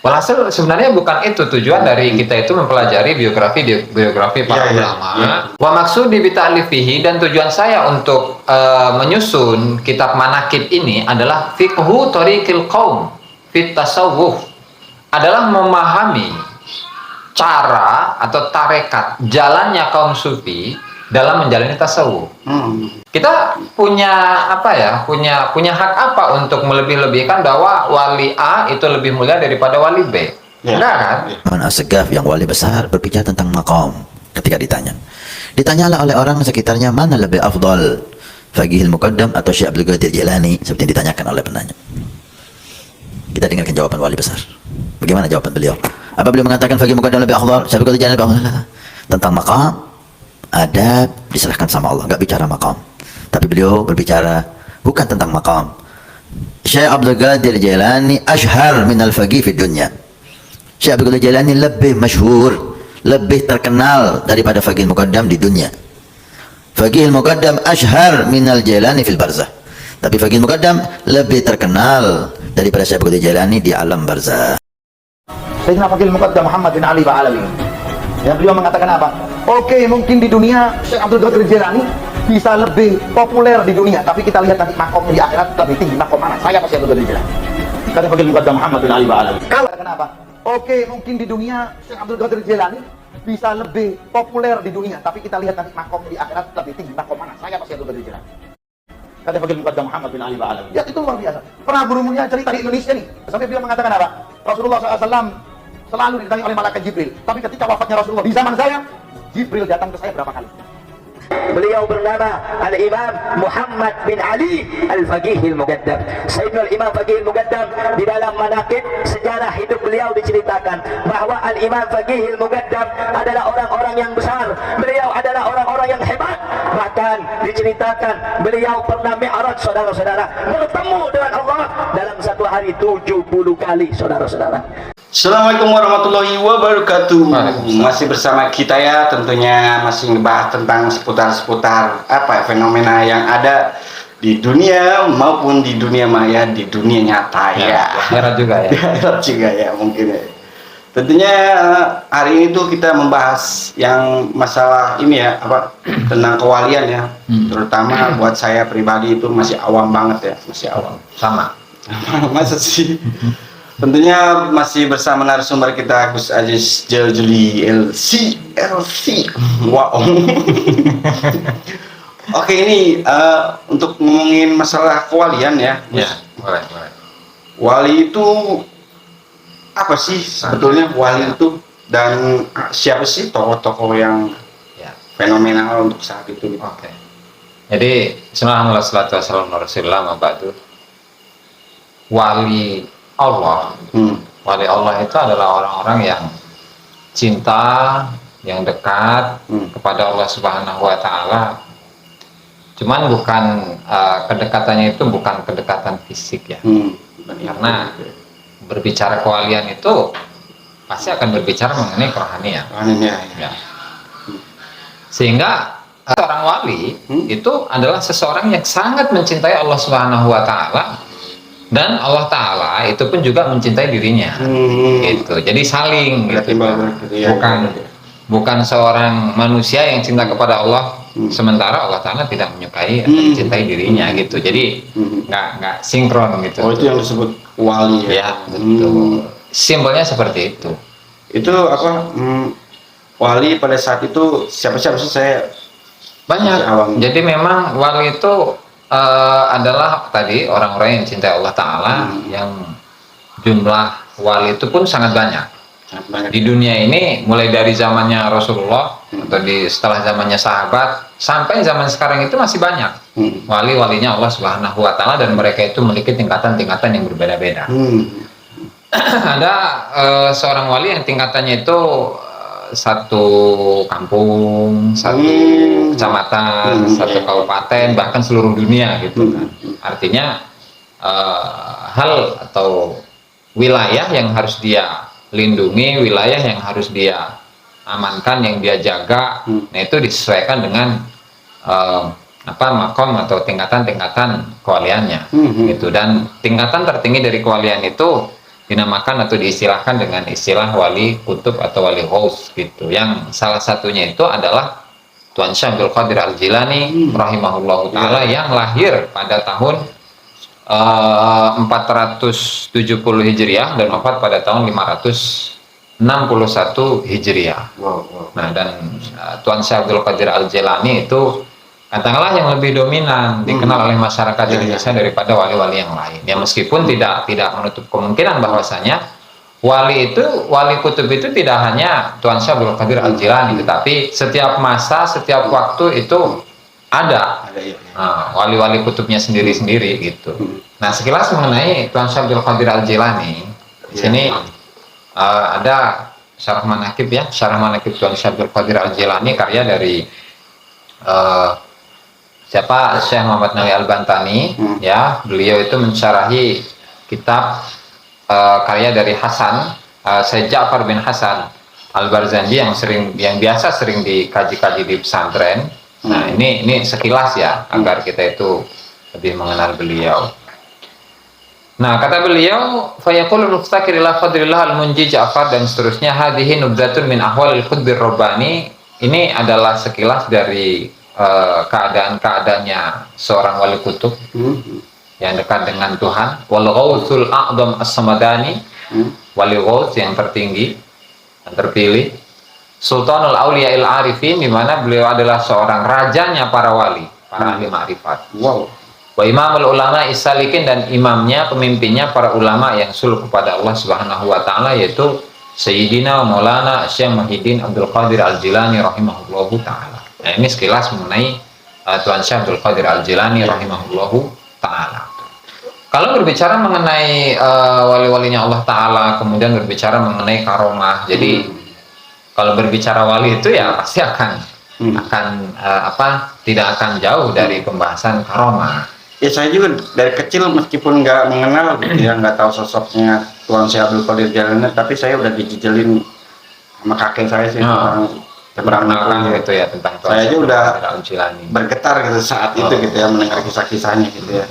Walhasil sebenarnya bukan itu tujuan dari kita itu mempelajari biografi para ulama. Wa maksudi bi ta'lifihi, dan tujuan saya untuk menyusun kitab manakib ini adalah fiqhu thariqil qaum fit tasawuf, adalah memahami cara atau tarekat jalannya kaum sufi dalam menjalani tasawuf. Kita punya apa ya? Punya hak apa untuk melebih-lebihkan bahwa wali A itu lebih mulia daripada wali B? Enggak kan? As-Segaf yang wali besar berbicara tentang maqam. Ketika ditanyalah oleh orang sekitarnya, mana lebih afdal, Faqihul Muqaddam atau Syekh Abdul Qadir Jilani, seperti yang ditanyakan oleh penanya. Kita dengarkan jawaban wali besar. Bagaimana jawaban beliau? Apa beliau mengatakan Faqihul Muqaddam lebih afdal, Syekh Abdul Qadir Jilani lebih afdal? Tentang maqam, adab diserahkan sama Allah, nggak bicara maqam. Tapi beliau berbicara bukan tentang maqam. Syekh Abdul Qadir Jilani ashhar min al-faqih fi dunya. Syekh Abdul Qadir Jilani lebih masyhur, lebih terkenal daripada Faqih Muqaddam di dunia. Faqih Muqaddam ashhar min al-Jilani fil barzah. Tapi Faqih Muqaddam lebih terkenal daripada Syekh Abdul Qadir Jilani di alam barzah. Sayyidina Faqih Muqaddam Muhammad bin Ali Ba'alawi, yang beliau mengatakan apa? Oke, mungkin di dunia Syekh Abdul Qadir Jilani bisa lebih populer di dunia, tapi kita lihat nanti makomnya di akhirat lebih tinggi. Makom mana? Saya pasti Abdul Qadir Jilani. Kata Faqih Muqaddam Muhammad bin Ali Ba'alawi. Kalau kenapa? Oke, mungkin di dunia Syekh Abdul Qadir Jilani bisa lebih populer di dunia, tapi kita lihat nanti makomnya di akhirat lebih tinggi. Makom mana? Saya pasti Abdul Qadir Jilani. Kata Faqih Muqaddam Muhammad bin Ali Ba'alawi. Ya, itu luar biasa. Pernah gurumunya cerita di Indonesia nih, sampai beliau mengatakan apa? Rasulullah SAW selalu didatangi oleh malaikat Jibril, tapi ketika wafatnya Rasulullah di zaman saya, Jibril datang ke saya berapa kali? Beliau bernama Al-Imam Muhammad bin Ali Al-Faqihil Muqaddam. Sayyidina Al-Imam Faqihil Muqaddam, di dalam manaqib sejarah hidup beliau diceritakan bahwa Al-Imam Faqihil Muqaddam adalah orang-orang yang besar. Beliau adalah orang-orang yang hebat. Bahkan diceritakan beliau pernah mi'raj, saudara-saudara, bertemu dengan Allah dalam satu hari 70 kali, saudara-saudara. Assalamualaikum warahmatullahi wabarakatuh. Masih bersama kita ya, tentunya masih ngebahas tentang seputar apa ya, fenomena yang ada di dunia maupun di dunia maya, di dunia nyata ya. Akhirat juga ya. Akhirat juga ya mungkin ya. Tentunya hari ini tuh kita membahas yang masalah ini ya, apa, tentang kewalian ya. Terutama buat saya pribadi itu masih awam banget ya, masih awam. Sama. Masa sih? Tentunya masih bersama narasumber kita Gus Aziz Jaljuli LC. Wow. Oke, ini untuk ngomongin masalah kewalian ya. Ya, boleh. Wali itu apa sih sebetulnya wali itu, dan siapa sih tokoh-tokoh yang fenomenal untuk saat itu? Oke. Jadi bismillahirrahmanirrahim, wassalatu wassalamu ala rasulillah, wa ba'du. Wali Allah. Wali Allah itu adalah orang-orang yang cinta, yang dekat kepada Allah Subhanahu wa Ta'ala. Cuman bukan kedekatannya itu bukan kedekatan fisik ya. Karena berbicara kewalian itu pasti akan berbicara mengenai kerohanian. Ya. Sehingga seorang wali itu adalah seseorang yang sangat mencintai Allah Subhanahu wa Ta'ala, dan Allah Ta'ala itu pun juga mencintai dirinya. Gitu. Jadi saling gitu. Bukan seorang manusia yang cinta kepada Allah sementara Allah Ta'ala tidak menyukai atau mencintai dirinya gitu. Jadi nggak sinkron gitu. Oh, itu yang disebut wali ya? Ya, betul. Simbolnya seperti itu. Itu apa, wali pada saat itu siapa-siapa sih? Saya banyak. Jadi memang wali itu adalah tadi orang-orang yang cintai Allah Ta'ala, yang jumlah wali itu pun sangat banyak. Di dunia ini mulai dari zamannya Rasulullah atau setelah zamannya sahabat sampai zaman sekarang itu masih banyak wali-walinya Allah Subhanahu wa Ta'ala, dan mereka itu memiliki tingkatan-tingkatan yang berbeda-beda. Ada seorang wali yang tingkatannya itu satu kampung, satu kecamatan, satu kabupaten, bahkan seluruh dunia gitu kan. Artinya hal atau wilayah yang harus dia lindungi, wilayah yang harus dia amankan, yang dia jaga, nah itu disesuaikan dengan makom atau tingkatan-tingkatan kewaliannya gitu. Dan tingkatan tertinggi dari kewalian itu dinamakan atau diistilahkan dengan istilah wali kutub atau wali ghaus gitu. Yang salah satunya itu adalah Tuan Syekh Abdul Qadir Al-Jilani rahimahullahu taala yang lahir pada tahun 470 Hijriah dan wafat pada tahun 561 Hijriah. Nah, dan Tuan Syekh Abdul Qadir Al-Jilani itu katakanlah yang lebih dominan dikenal oleh masyarakat Indonesia daripada wali-wali yang lain. Ya meskipun tidak menutup kemungkinan bahwasanya wali kutub itu tidak hanya Tuan Syekh Abdul Qadir Al-Jilani, tetapi setiap masa, setiap waktu itu ada wali-wali kutubnya sendiri-sendiri gitu. Nah, sekilas mengenai Tuan Syekh Abdul Qadir Al-Jilani, di sini ada syarah manaqib ya, syarah manaqib Tuan Syekh Abdul Qadir Al-Jilani karya dari siapa? Syekh Muhammad Nawawi Al-Bantani ya. Beliau itu mensyarahi kitab karya dari Hasan Syekh Ja'far bin Hasan Al-Barzanji yang biasa sering dikaji-kaji di pesantren. Nah, ini sekilas ya agar kita itu lebih mengenal beliau. Nah, kata beliau, fayaqulul muftakir ila fadlillah al-munji Ja'far dan seterusnya, hadhihi nubdatun min ahwalil qutbir rabbani. Ini adalah sekilas dari keadaan-keadaannya seorang wali kutub yang dekat dengan Tuhan. Wal ghausul a'dham as-samadani, wali ghaus yang tertinggi, yang terpilih. Sultanul Auliya'il Arifin, di mana beliau adalah seorang rajanya para wali, para ahli ma'rifat. Wa imamul ulama isalikin, dan imamnya, pemimpinnya para ulama yang suluk kepada Allah Subhanahu wa taala, yaitu Sayyidina Maulana Syekh Muhyiddin Abdul Qadir Al-Jilani rahimahullahu taala. Nah, ini sekilas mengenai Tuan Syekh Abdul Qadir Al-Jilani rahimahullahu taala. Kalau berbicara mengenai wali-walinya Allah taala, kemudian berbicara mengenai karomah. Jadi kalau berbicara wali itu ya pasti akan tidak akan jauh dari pembahasan karomah. Ya, saya juga dari kecil meskipun nggak mengenal gitu ya, nggak tahu sosoknya Tuan Syekh Abdul Qadir Jilani, tapi saya udah dijejelin sama kakek saya sih Perkenalkan gitu ya tentang Tuan saya aja Syekh udah Abdul Jilani. bergetar gitu saat itu gitu ya, mendengar kisah-kisahnya gitu ya.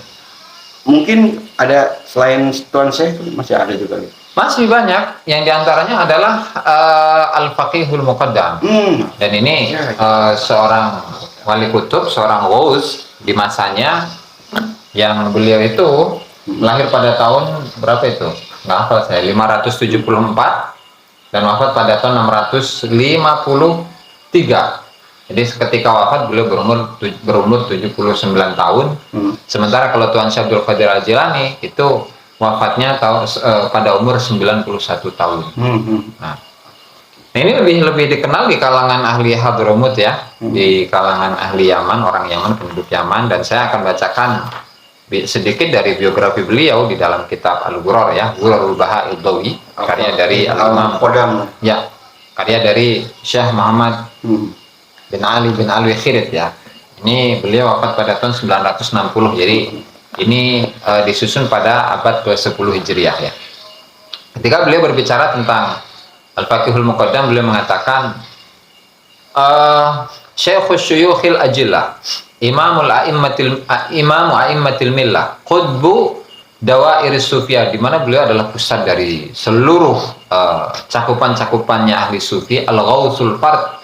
Mungkin ada selain Tuan Syekh masih ada juga gitu. Masih banyak, yang diantaranya adalah Al-Faqihul Muqaddam. Dan ini seorang wali kutub, seorang ghaus di masanya, yang beliau itu lahir pada tahun berapa itu? Nggak hafal saya, 574 dan wafat pada tahun 653. Jadi ketika wafat beliau berumur 79 tahun. Sementara kalau Tuan Syekh Abdul Qadir Al-Jilani itu wafatnya pada umur 91 tahun. Nah, ini lebih dikenal di kalangan ahli Hadramut ya, di kalangan ahli Yaman, orang Yaman, penduduk Yaman. Dan saya akan bacakan sedikit dari biografi beliau di dalam kitab Al-Ghurrar ya, Ghurrarul Baha'il Dawi, karya dari Al-Imam ya, karya dari Syekh Muhammad bin Ali bin Alwi Khirit ya. Ini beliau wafat pada tahun 960. Jadi ini disusun pada abad ke-10 Hijriah ya. Ketika beliau berbicara tentang Al-Faqihul Muqaddam, beliau mengatakan Syekhus Syuyukhil Ajillah, Imamu a'immatil millah, Qutbu Dawairis Sufiyah, di mana beliau adalah pusat dari seluruh cakupan-cakupannya ahli sufi, Al-Ghausul Fard,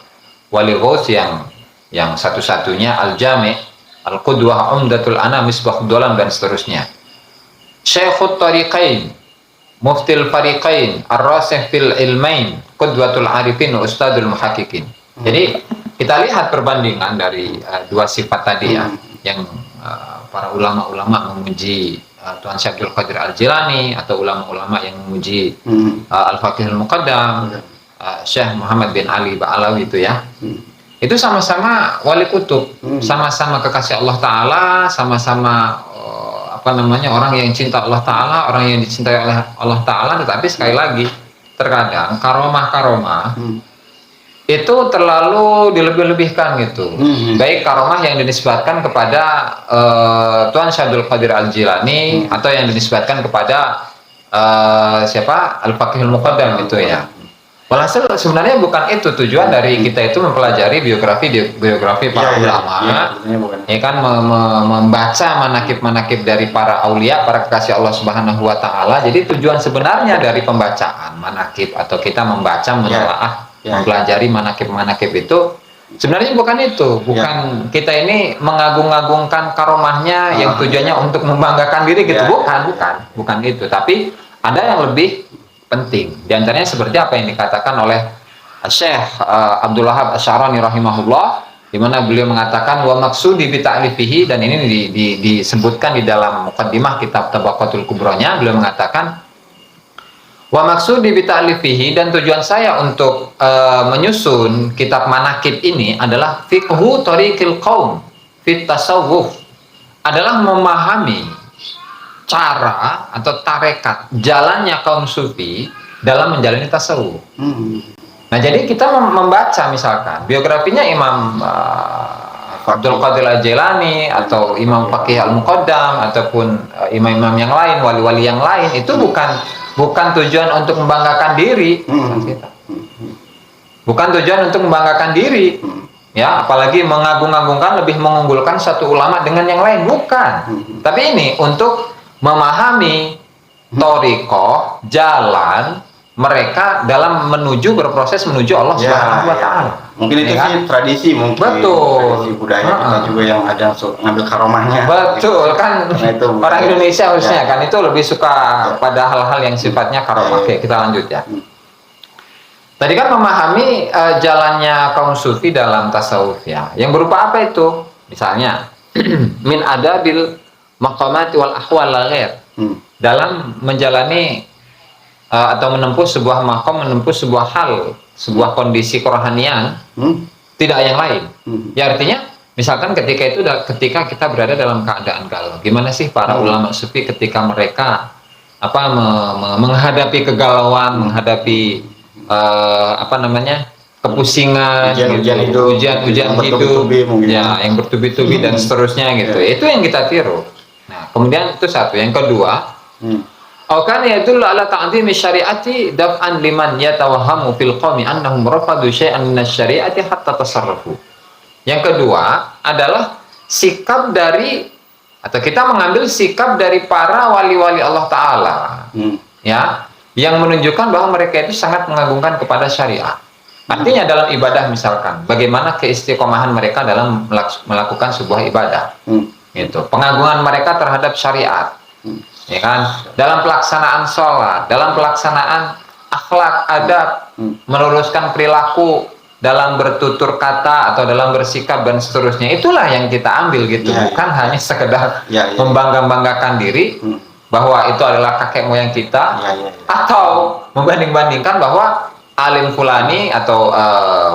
wali ghaus yang satu-satunya, Al-Jami', Al-Qudwah, Umdatul Ana, Misbah Dolam, dan seterusnya. Syekhut Tariqain, Muftil Fariqain, Ar-Rasih fil Ilmain, Qudwatul Arifin, Ustadul Muhaqqiqin. Jadi kita lihat perbandingan dari dua sifat tadi ya, yang para ulama-ulama memuji Tuan Syekh Abdul Qadir Al-Jilani, atau ulama-ulama yang memuji Al-Faqihul Muqaddam, Syekh Muhammad bin Ali Ba'alawi itu ya. Itu sama-sama wali kutub, sama-sama kekasih Allah Ta'ala, sama-sama orang yang cinta Allah Ta'ala, orang yang dicintai oleh Allah Ta'ala. Tetapi sekali lagi, terkadang karomah-karomah itu terlalu dilebih-lebihkan gitu. Baik karomah yang dinisbatkan kepada Tuan Syekh Abdul Qadir Al-Jilani, atau yang dinisbatkan kepada siapa? Al-Faqihul Muqaddam itu ya. Walhasil sebenarnya bukan itu tujuan dari kita itu mempelajari biografi para ulama, ya kan, membaca manakib dari para aulia, para kekasih Allah Subhanahu Wa Taala. Jadi tujuan sebenarnya dari pembacaan manakib atau kita membaca, menelaah, mempelajari manakib itu sebenarnya bukan itu, bukan kita ini mengagung-agungkan karomahnya yang tujuannya untuk membanggakan diri gitu, bukan itu, tapi ada yang lebih penting. Di antaranya seperti apa yang dikatakan oleh Syekh Abdul Wahab Asy'arani rahimahullah, di mana beliau mengatakan wa maksudi bi ta'lifihi, dan ini disebutkan di dalam muqaddimah kitab Tabaqatul Kubronya. Beliau mengatakan wa maksudi bi ta'lifihi, dan tujuan saya untuk menyusun kitab manakib ini adalah fiqhu tariqil qaum fit tasawuf, adalah memahami cara atau tarekat jalannya kaum sufi dalam menjalani tasawuf. Nah, jadi kita membaca misalkan biografinya Imam Abdul Qadir Al-Jilani atau Imam Faqih Al-Muqaddam ataupun imam-imam yang lain, wali-wali yang lain, itu bukan tujuan untuk membanggakan diri. Bukan tujuan untuk membanggakan diri. Ya, apalagi mengagung-agungkan, lebih mengunggulkan satu ulama dengan yang lain, bukan. Tapi ini untuk memahami thoriqoh, jalan mereka dalam berproses menuju Allah Subhanahu Wa Taala. Mungkin itu sih tradisi, mungkin tradisi budaya kita juga yang ada ngambil karomahnya. Betul kan, orang Indonesia khususnya kan itu lebih suka pada hal-hal yang sifatnya karomah. Oke, kita lanjut ya. Tadi kan memahami jalannya kaum sufi dalam tasawuf ya. Yang berupa apa itu? Misalnya min adabil maqamati wal ahwal ghair, dalam menjalani atau menempuh sebuah maqam, menempuh sebuah hal, sebuah kondisi kerohanian, tidak yang lain. Ya, artinya misalkan ketika kita berada dalam keadaan galau, gimana sih para ulama sufi ketika mereka menghadapi kegalauan, menghadapi kepusingan, ujian hidup, ya, yang bertubi-tubi dan seterusnya gitu. Itu yang kita tiru. Nah, kemudian itu satu. Yang kedua, kan yadullu ala ta'zimi syariati daf'an liman yatawahhamu fil qawmi annahum rafadu syai'an minasy syariati hatta tasarrafu. Yang kedua adalah sikap dari, atau kita mengambil sikap dari para wali-wali Allah Ta'ala, ya, yang menunjukkan bahwa mereka itu sangat mengagungkan kepada syariat. Artinya dalam ibadah misalkan, bagaimana keistiqomahan mereka dalam melakukan sebuah ibadah. Gitu. Pengagungan mereka terhadap syariat, ya kan, dalam pelaksanaan sholat, dalam pelaksanaan akhlak, adab, meluruskan perilaku, dalam bertutur kata atau dalam bersikap dan seterusnya. Itulah yang kita ambil gitu, bukan hanya sekedar membangga-banggakan diri bahwa itu adalah kakek moyang kita, atau membanding-bandingkan bahwa alim fulani atau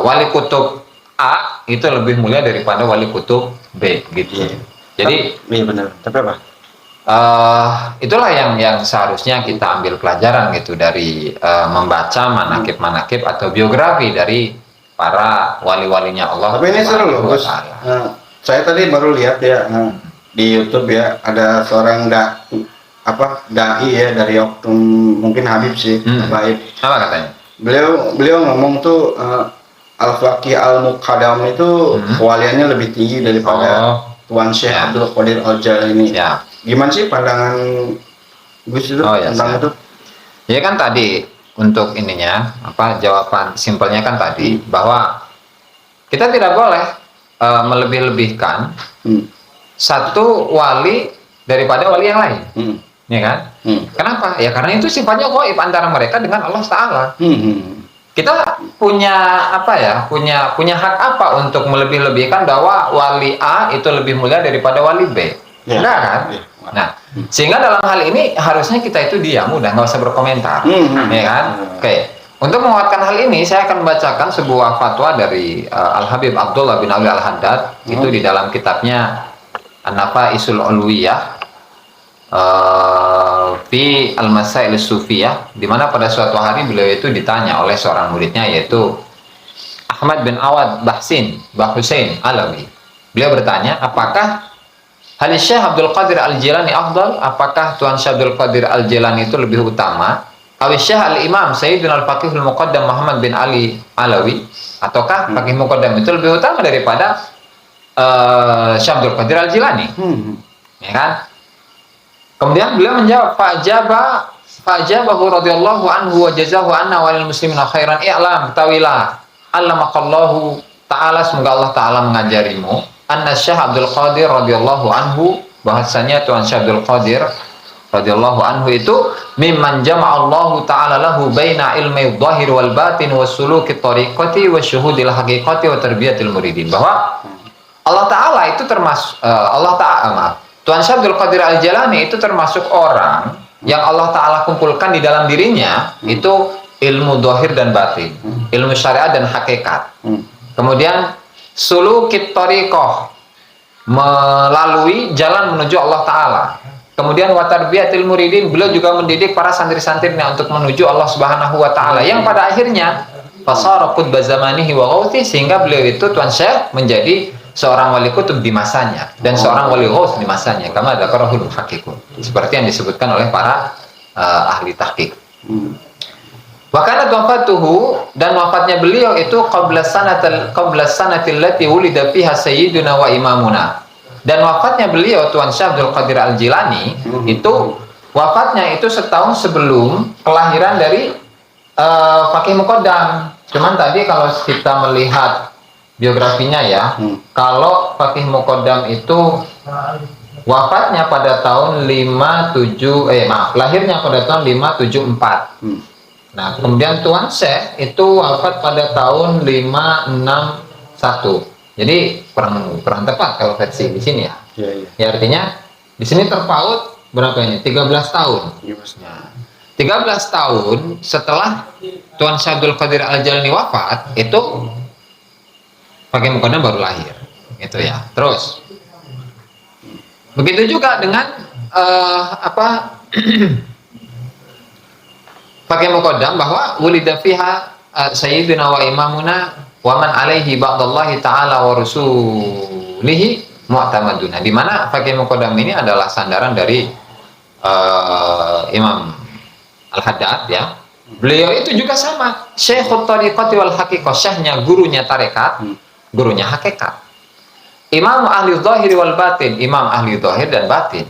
wali kutub A itu lebih mulia daripada wali kutub B gitu. Jadi benar. Tapi apa? Itulah yang seharusnya kita ambil pelajaran gitu dari membaca manakib-manakib atau biografi dari para wali-walinya Allah. Tapi ini seru loh, Gus. Saya tadi baru lihat ya di YouTube ya, ada seorang dai ya dari Oktum, mungkin Habib sih, Baik. Apa katanya? Beliau ngomong tuh Al-Faqih Al-Muqaddam itu kewaliannya lebih tinggi daripada Tuan Syekh Abdul Qadir Al-Jilani. Gimana sih pandangan Gus itu tentang itu? Ya kan tadi untuk ininya jawaban simpelnya kan tadi bahwa kita tidak boleh melebih-lebihkan satu wali daripada wali yang lain. Ya kan? Kenapa? Ya karena itu sifatnya ghaib antara mereka dengan Allah Ta'ala. Kita punya punya hak apa untuk melebih-lebihkan bahwa wali A itu lebih mulia daripada wali B? Enggak kan? Nah, sehingga dalam hal ini harusnya kita itu diam, udah nggak usah berkomentar, ya kan? Oke. Untuk menguatkan hal ini, saya akan membacakan sebuah fatwa dari Al-Habib Abdullah bin Ali Al-Haddad, itu di dalam kitabnya An-Nafa'isul Ulwiyah fi Al-Masail Sufiyah, di mana pada suatu hari beliau itu ditanya oleh seorang muridnya, yaitu Ahmad bin Awad Bahhusain Alawi. Beliau bertanya, apakah Syekh Abdul Qadir Al-Jilani afdal? Apakah Tuan Syekh Abdul Qadir Al-Jilani itu lebih utama Syekh al-Imam Sayyidina al-Faqihul Muqaddam Muhammad bin Ali Alawi, ataukah Faqih Muqaddam itu lebih utama daripada Syekh Abdul Qadir Al-Jilani? Ya kan? Kemudian beliau menjawab, fa'ajabahu radhiyallahu anhu wa jazahu anna walil muslimina khairan, i'lam, ketahuilah, allamakallahu ta'ala, semoga Allah ta'ala mengajarimu, anna Syekh Abdul Qadir radhiyallahu anhu, bahasanya Tuan Syekh Abdul Qadir radhiyallahu anhu itu mimman jama'allahu ta'ala lahu baina ilmi dhahir wal batin wa suluki tariqati wa syuhudil haqiqati wa tarbiyatil muridin, bahwa Allah Ta'ala itu termasuk Tuan Syekh Abdul Qadir Al-Jilani itu termasuk orang yang Allah Ta'ala kumpulkan di dalam dirinya itu ilmu dhahir dan batin, ilmu syariat dan hakikat, kemudian sulukit tariqah, melalui jalan menuju Allah Ta'ala, kemudian wa tarbiyatil muridin, beliau juga mendidik para santri-santrinya untuk menuju Allah Subhanahu wa Ta'ala, yang pada akhirnya fasara qutba zamanihi wa ghauthi, sehingga beliau itu Tuan Syekh menjadi seorang wali kutub di masanya dan seorang wali ghaus di masanya, kama dzakarahul muhaqqiqun, seperti yang disebutkan oleh para ahli tahqiq. Wa kanat wafatuhu, dan wafatnya beliau itu qabla sanatil lati wulida fiha sayyiduna wa imamuna, dan wafatnya beliau Tuan Syekh Abdul Qadir Al-Jilani itu wafatnya itu setahun sebelum kelahiran dari Faqih Muqaddam. Cuman tadi kalau kita melihat biografinya ya, kalau Faqih Muqaddam itu wafatnya pada tahun lahirnya pada tahun 574. Nah, kemudian Tuan Syekh itu wafat pada tahun 561. Jadi kurang tepat kalau versi di sini ya. Ya, artinya di sini terpaut berapa ini? 13 tahun. Nah, 13 tahun setelah Tuan Syekh Abdul Qadir Al-Jilani wafat, itu Faqih Muqaddam baru lahir, gitu ya. Terus begitu juga dengan Faqih Muqaddam, bahwa wulida fiha sayyiduna wa imamuna wa man alaihi ba'dallahi ta'ala wa rusulihi mu'tamaduna, di mana Faqih Muqaddam ini adalah sandaran dari Imam Al-Haddad ya. Beliau itu juga sama Syekhut Tariqati wal Haqiqah, syekhnya, gurunya tarekat, gurunya hakikat. Imam ahli zahir wal batin, imam ahli zahir dan batin.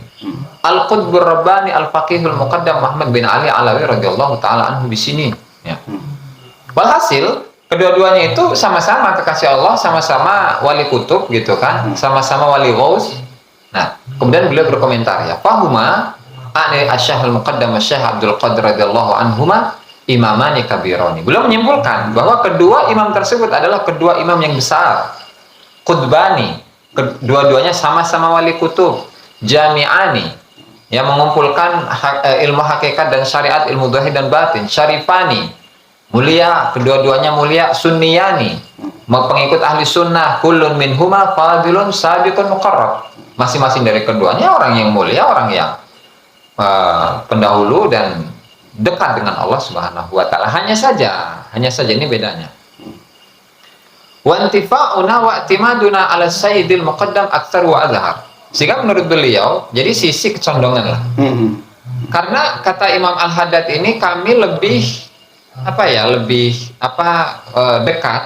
Al-Qutbur Rabbani Al-Faqihul Muqaddam Muhammad bin Ali Alawi radhiyallahu ta'ala anhu di sini ya. Walhasil kedua-duanya itu sama-sama kekasih Allah, sama-sama wali kutub gitu kan, sama-sama wali ghaus. Nah, kemudian beliau berkomentar ya, fahuma ani Asy-Syaikh Al-Muqaddam Asy-Syaikh Abdul Qadir radhiyallahu anhuma imamani kabirani. Beliau menyimpulkan bahwa kedua imam tersebut adalah kedua imam yang besar, qutbani, kedua-duanya sama-sama wali kutub, jami'ani, yang mengumpulkan ilmu hakikat dan syariat, ilmu zahir dan batin, syarifani, mulia, kedua-duanya mulia, sunniyani, pengikut ahli sunnah, kullun minhuma fadilun sabiqun muqarrab, masing-masing dari keduanya orang yang mulia, orang yang pendahulu dan dekat dengan Allah Subhanahu wa Ta'ala. Hanya saja ini bedanya. Wa intifa'una wa i'timaduna 'ala sayyidil muqaddam aktsar wa azhar. Sehingga menurut beliau, jadi sisi kecondongan lah. Karena kata Imam Al-Haddad ini, kami lebih dekat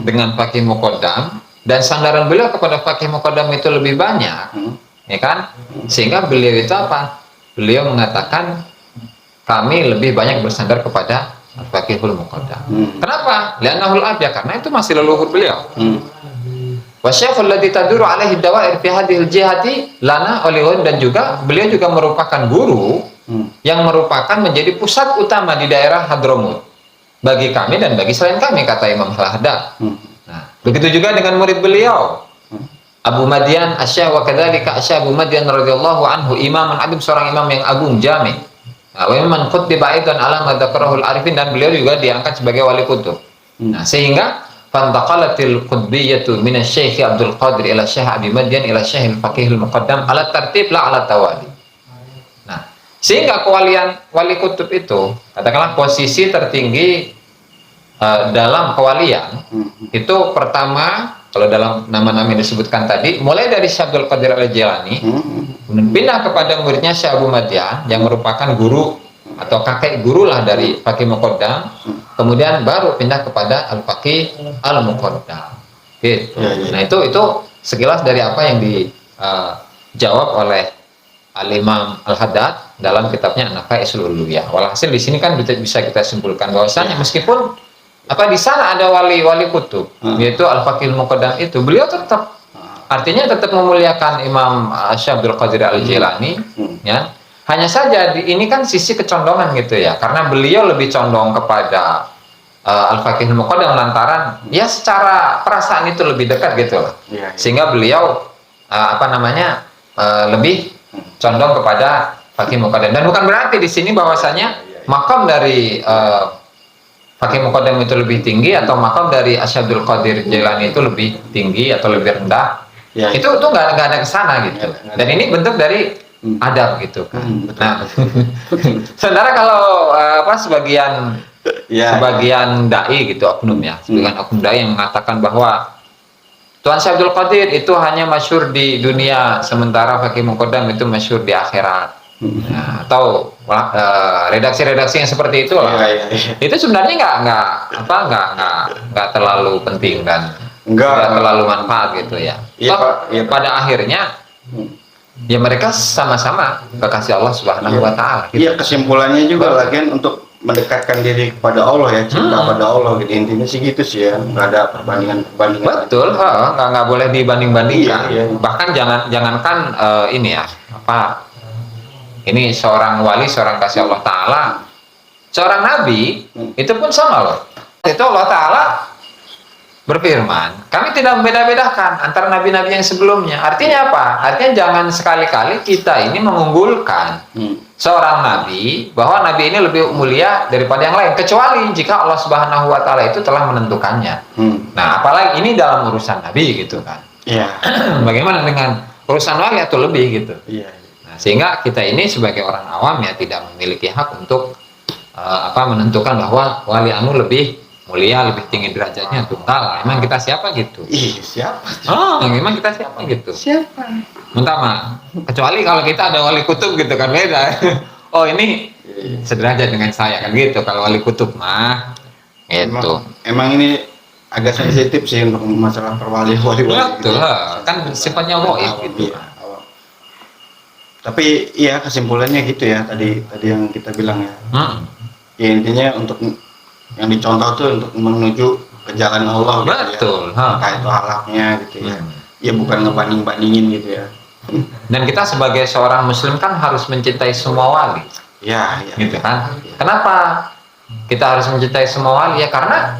dengan Faqih Muqaddam, dan sandaran beliau kepada Faqih Muqaddam itu lebih banyak, ya kan? Sehingga beliau itu beliau mengatakan kami lebih banyak bersandar kepada Faqihul Muqaddam. Kenapa? Li'annahul ab, ya karena itu masih leluhur beliau. Wa syaikhul ladzi taduru alaihi dawair fi hadhil jihati lana olihun, dan juga beliau juga merupakan guru yang merupakan menjadi pusat utama di daerah Hadramut bagi kami dan bagi selain kami, kata Imam Al-Haddad. Nah, begitu juga dengan murid beliau Abu Madian Asy-Syaikh, wa kadzalika Asy-Syaikh Abu Madian radhiyallahu anhu imamun adim, seorang imam yang agung, jami'. Nah, wa man khutbiba aidan ala ma dzakarahul arifin, dan beliau juga diangkat sebagai wali kutub. Nah, sehingga fantaqalatil qutbiyyatu min asy-Syaikh Abdul Qadir ila Syekh Abi Madian ila Syekh Al-Faqihul Muqaddam ala tartib la ala tawali. Nah, sehingga kewalian wali kutub itu, katakanlah posisi tertinggi dalam kewalian itu, pertama kalau dalam nama-nama yang disebutkan tadi, mulai dari Syekh Abdul Qadir Al-Jilani, kemudian pindah kepada muridnya Syekh Abu Madian yang merupakan guru atau kakek guru lah dari Faqih Muqaddam, kemudian baru pindah kepada Al-Faqih Al-Muqaddam. Gitu. Nah itu sekilas dari apa yang dijawab oleh Al-Imam Al-Haddad dalam kitabnya An-Nafaisul Uluyah. Walhasil di sini kan bisa kita simpulkan bahwasanya meskipun di sana ada wali kutub, yaitu Al-Faqih Al-Muqaddam itu, beliau tetap artinya tetap memuliakan Imam Syekh Abdul Qadir Al-Jilani, ya. Hanya saja ini kan sisi kecondongan gitu ya, karena beliau lebih condong kepada Al-Faqih Al-Muqaddam lantaran ya secara perasaan itu lebih dekat gitu loh. Sehingga beliau lebih condong kepada Faqih Muqaddam. Dan bukan berarti di sini bahwasanya makam dari Faqih Muqaddam itu lebih tinggi atau makam dari Syekh Abdul Qadir Jilani itu lebih tinggi atau lebih rendah. Itu nggak ada kesana gitu. Dan ini bentuk dari adab gitu kan. Nah, sementara kalau sebagian dai gitu oknumnya, sebagian oknum dai yang mengatakan bahwa Tuan Syekh Abdul Qadir itu hanya masyhur di dunia, sementara Faqih Muqaddam itu masyhur di akhirat. Nah, atau redaksi-redaksi yang seperti itu lah. Itu sebenarnya nggak terlalu penting dan nggak terlalu manfaat gitu ya. Pada akhirnya ya mereka sama-sama kekasih Allah Subhanahu wa taala gitu. Iya, kesimpulannya juga lagian untuk mendekatkan diri kepada Allah ya, cinta pada Allah gitu. Intinya sih gitu sih ya, nggak ada perbandingan. Betul, nggak boleh dibanding-bandingkan. Bahkan jangankan ini ya, ini seorang wali, seorang kasih Allah taala, seorang nabi itu pun sama loh. Itu Allah taala berfirman, kami tidak membeda-bedakan antara nabi-nabi yang sebelumnya. Artinya apa? Artinya jangan sekali-kali kita ini mengunggulkan seorang nabi, bahwa nabi ini lebih mulia daripada yang lain, kecuali jika Allah Subhanahu wa taala itu telah menentukannya. Nah, apalagi ini dalam urusan nabi gitu kan. Bagaimana dengan urusan wali atau lebih gitu. Nah, sehingga kita ini sebagai orang awam ya tidak memiliki hak untuk menentukan bahwa wali anu lebih mulia, lebih tinggi derajatnya, tunggal. Emang kita siapa gitu? Siapa? Emang kita siapa gitu? Siapa? Mentama. Kecuali kalau kita ada wali kutub gitu kan, beda. Ini sederajat dengan saya kan gitu. Kalau wali kutub mah gitu. Emang ini agak sensitif sih untuk masalah perwalian wali-wali. Betul lah, kan sifatnya gaib gitu. Tapi iya kesimpulannya gitu ya, tadi yang kita bilang ya. Ya intinya untuk yang dicontoh tuh untuk menuju ke jalan Allah gitu. Betul. Entah itu halaknya gitu ya. Ya bukan ngebanding-bandingin gitu ya. Dan kita sebagai seorang muslim kan harus mencintai semua wali. Gitu kan. Kenapa kita harus mencintai semua wali? Ya karena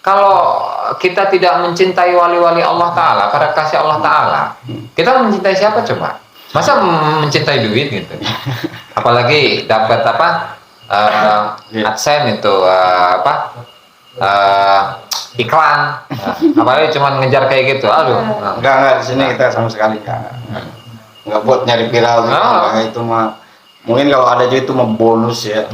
kalau kita tidak mencintai wali-wali Allah Ta'ala, para kasih Allah Ta'ala, kita mencintai siapa coba? Masa mencintai duit gitu? Apalagi dapat AdSense itu iklan, apalagi cuma ngejar kayak gitu. Enggak di sini kita sama sekali nggak buat nyari viral gitu. Itu mah mungkin kalau ada juga itu mah bonus ya.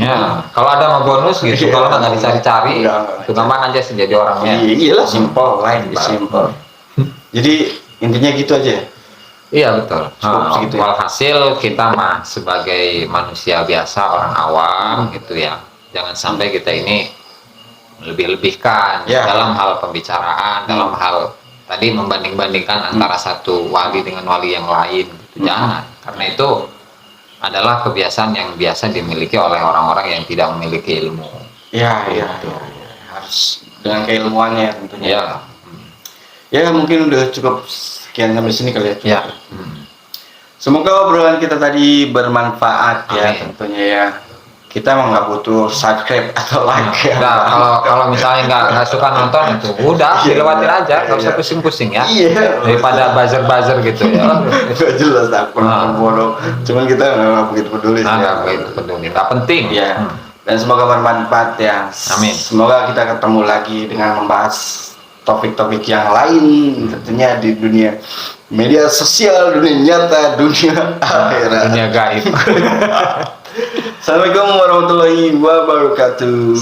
Kalau ada mah bonus gitu. Kalau nggak dicari-cari itu gampang aja sih jadi orangnya. Iya, simple. Jadi intinya gitu aja. Iya betul. Walhasil kita mah sebagai manusia biasa, orang awam gitu ya, jangan sampai kita ini lebih-lebihkan dalam hal pembicaraan, dalam hal tadi membanding-bandingkan antara satu wali dengan wali yang lain gitu. Jangan, karena itu adalah kebiasaan yang biasa dimiliki oleh orang-orang yang tidak memiliki ilmu. Iya. Harus dengan keilmuannya tentunya. Ya mungkin udah cukup sekian sampai sini kali ya. Semoga obrolan kita tadi bermanfaat. Amin. Ya tentunya ya. Kita emang nggak butuh subscribe atau like. Kalau misalnya nggak suka nonton itu udah dilewatin aja, nggak usah pusing-pusing ya. Daripada buzzer gitu ya. Gak jelas penonton bodoh. Cuman kita nggak begitu peduli. Nggak begitu peduli. Nggak penting. Dan semoga bermanfaat ya. Amin. Semoga kita ketemu lagi dengan membahas topik-topik yang lain tentunya di dunia media sosial, dunia nyata, dunia akhirat, dunia gaib. Assalamualaikum warahmatullahi wabarakatuh.